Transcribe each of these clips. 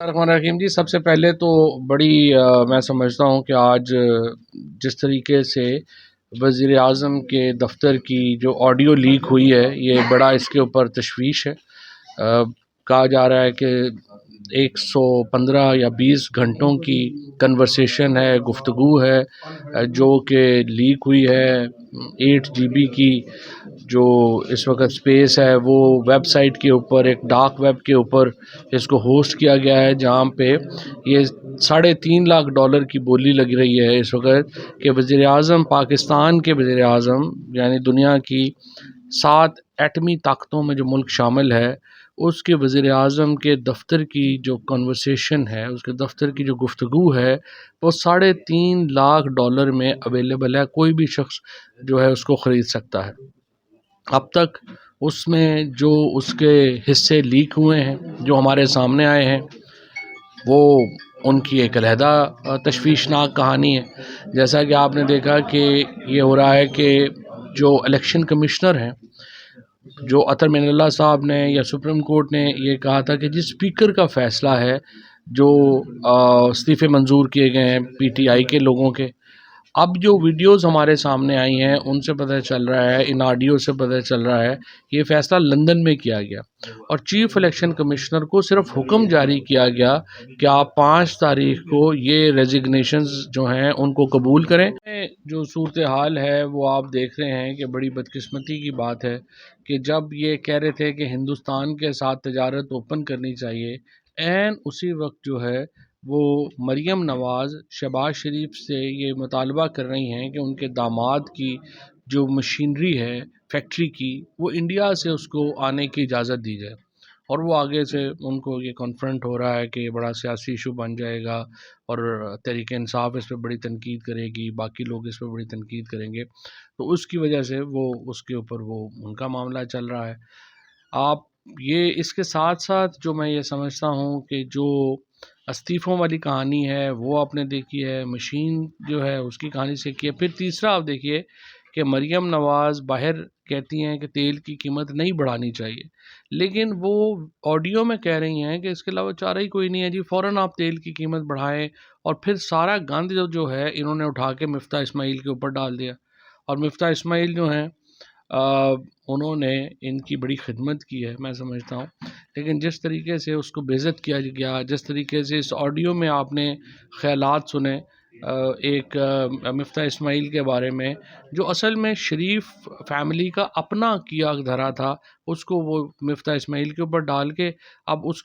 الرحمن الرحیم جی، سب سے پہلے تو بڑی میں سمجھتا ہوں کہ آج جس طریقے سے وزیر اعظم کے دفتر کی جو آڈیو لیک ہوئی ہے، یہ بڑا اس کے اوپر تشویش ہے۔ کہا جا رہا ہے کہ 115 یا 20 گھنٹوں کی کنورسیشن ہے، گفتگو ہے، جو کہ لیک ہوئی ہے۔ 8 جی بی کی جو اس وقت سپیس ہے، وہ ویب سائٹ کے اوپر، ایک ڈارک ویب کے اوپر اس کو ہوسٹ کیا گیا ہے، جہاں پہ یہ $3.5 لاکھ کی بولی لگ رہی ہے اس وقت کہ وزیر اعظم پاکستان کے وزیر اعظم، یعنی دنیا کی 7 ایٹمی طاقتوں میں جو ملک شامل ہے، اس کے وزیر اعظم کے دفتر کی جو کنورسیشن ہے، اس کے دفتر کی جو گفتگو ہے، وہ $3.5 لاکھ میں اویلیبل ہے۔ کوئی بھی شخص جو ہے اس کو خرید سکتا ہے۔ اب تک اس میں جو اس کے حصے لیک ہوئے ہیں، جو ہمارے سامنے آئے ہیں، وہ ان کی ایک علیحدہ تشویشناک کہانی ہے۔ جیسا کہ آپ نے دیکھا کہ یہ ہو رہا ہے کہ جو الیکشن کمشنر ہیں، جو عطر من اللہ صاحب نے یا سپریم کورٹ نے یہ کہا تھا کہ جس اسپیکر کا فیصلہ ہے، جو استعفے منظور کیے گئے ہیں پی ٹی آئی کے لوگوں کے، اب جو ویڈیوز ہمارے سامنے آئی ہیں ان سے پتہ چل رہا ہے، ان آڈیو سے پتہ چل رہا ہے کہ یہ فیصلہ لندن میں کیا گیا، اور چیف الیکشن کمشنر کو صرف حکم جاری کیا گیا کہ آپ 5 تاریخ کو یہ ریزگنیشنز جو ہیں ان کو قبول کریں۔ جو صورتحال ہے وہ آپ دیکھ رہے ہیں کہ بڑی بدقسمتی کی بات ہے کہ جب یہ کہہ رہے تھے کہ ہندوستان کے ساتھ تجارت اوپن کرنی چاہیے، عین اسی وقت جو ہے وہ مریم نواز شہباز شریف سے یہ مطالبہ کر رہی ہیں کہ ان کے داماد کی جو مشینری ہے فیکٹری کی، وہ انڈیا سے اس کو آنے کی اجازت دی جائے، اور وہ آگے سے ان کو یہ کنفرنٹ ہو رہا ہے کہ یہ بڑا سیاسی ایشو بن جائے گا، اور تحریک انصاف اس پہ بڑی تنقید کرے گی، باقی لوگ اس پہ بڑی تنقید کریں گے، تو اس کی وجہ سے وہ اس کے اوپر وہ ان کا معاملہ چل رہا ہے۔ آپ یہ اس کے ساتھ ساتھ جو میں یہ سمجھتا ہوں کہ جو استعفوں والی کہانی ہے وہ آپ نے دیکھی ہے، مشین جو ہے اس کی کہانی سیکھی ہے۔ پھر تیسرا آپ دیکھیے کہ مریم نواز باہر کہتی ہیں کہ تیل کی قیمت نہیں بڑھانی چاہیے، لیکن وہ آڈیو میں کہہ رہی ہیں کہ اس کے علاوہ چارہ ہی کوئی نہیں ہے جی، فوراً آپ تیل کی قیمت بڑھائیں، اور پھر سارا گند جو ہے انہوں نے اٹھا کے مفتاح اسماعیل کے اوپر ڈال دیا، اور مفتاح اسماعیل جو ہیں انہوں نے ان کی بڑی خدمت کی ہے میں سمجھتا ہوں، لیکن جس طریقے سے اس کو بے عزت کیا گیا، جس طریقے سے اس آڈیو میں آپ نے خیالات سنے ایک مفتاح اسماعیل کے بارے میں، جو اصل میں شریف فیملی کا اپنا کیا دھرا تھا، اس کو وہ مفتاح اسماعیل کے اوپر ڈال کے اب اس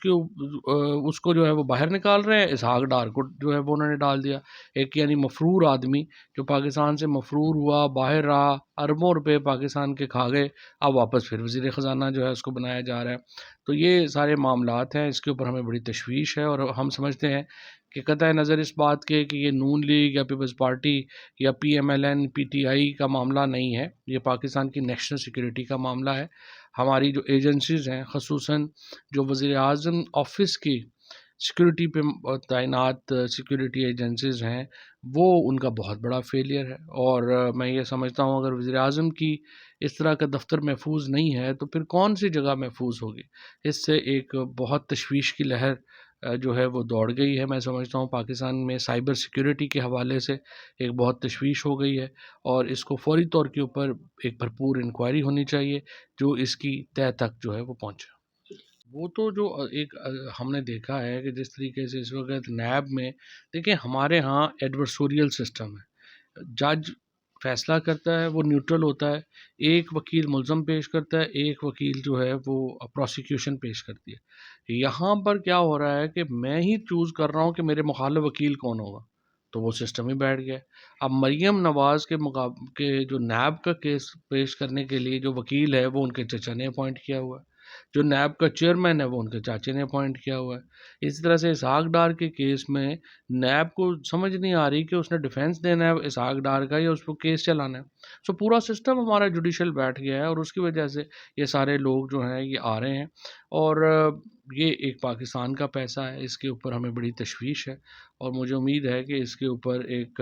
کو جو ہے وہ باہر نکال رہے ہیں۔ اسحاق ڈار کو جو ہے وہ انہوں نے ڈال دیا، ایک یعنی مفرور آدمی جو پاکستان سے مفرور ہوا، باہر رہا، اربوں روپے پاکستان کے کھا گئے، اب واپس پھر وزیر خزانہ جو ہے اس کو بنایا جا رہا ہے۔ تو یہ سارے معاملات ہیں، اس کے اوپر ہمیں بڑی تشویش ہے، اور ہم سمجھتے ہیں کہ قطع نظر اس بات کے کہ یہ نون لیگ یا پیپلز پارٹی یا P M L N P T I کا معاملہ نہیں ہے، یہ پاکستان کی نیشنل سیکورٹی کا معاملہ ہے۔ ہماری جو ایجنسیز ہیں، خصوصاً جو وزیر اعظم آفس کی سیکورٹی پہ تعینات سیکورٹی ایجنسیز ہیں، وہ ان کا بہت بڑا فیلئر ہے، اور میں یہ سمجھتا ہوں اگر وزیر اعظم کی اس طرح کا دفتر محفوظ نہیں ہے تو پھر کون سی جگہ محفوظ ہوگی؟ اس سے ایک بہت تشویش کی لہر جو ہے وہ دوڑ گئی ہے۔ میں سمجھتا ہوں پاکستان میں سائبر سیکورٹی کے حوالے سے ایک بہت تشویش ہو گئی ہے، اور اس کو فوری طور کے اوپر ایک بھرپور انکوائری ہونی چاہیے جو اس کی تہہ تک جو ہے وہ پہنچے۔ وہ تو جو ایک ہم نے دیکھا ہے کہ جس طریقے سے اس وقت نیب میں دیکھیں، ہمارے ہاں ایڈورسوریل سسٹم ہے، جج فیصلہ کرتا ہے، وہ نیوٹرل ہوتا ہے، ایک وکیل ملزم پیش کرتا ہے، ایک وکیل جو ہے وہ پروسیکیوشن پیش کرتی ہے۔ یہاں پر کیا ہو رہا ہے کہ میں ہی چوز کر رہا ہوں کہ میرے مخالف وکیل کون ہوگا، تو وہ سسٹم ہی بیٹھ گیا ہے۔ اب مریم نواز کے جو نیب کا کیس پیش کرنے کے لیے جو وکیل ہے وہ ان کے چچا نے اپوائنٹ کیا ہوا ہے، جو نیب کا چیئرمین ہے وہ ان کے چاچے نے اپوائنٹ کیا ہوا ہے۔ اسی طرح سے اسحاق ڈار کے کیس میں نیب کو سمجھ نہیں آ رہی کہ اس نے ڈیفینس دینا ہے اسحاق ڈار کا یا اس کو کیس چلانا ہے۔ سو پورا سسٹم ہمارا جوڈیشل بیٹھ گیا ہے، اور اس کی وجہ سے یہ سارے لوگ جو ہیں یہ آ رہے ہیں، اور یہ ایک پاکستان کا پیسہ ہے، اس کے اوپر ہمیں بڑی تشویش ہے، اور مجھے امید ہے کہ اس کے اوپر ایک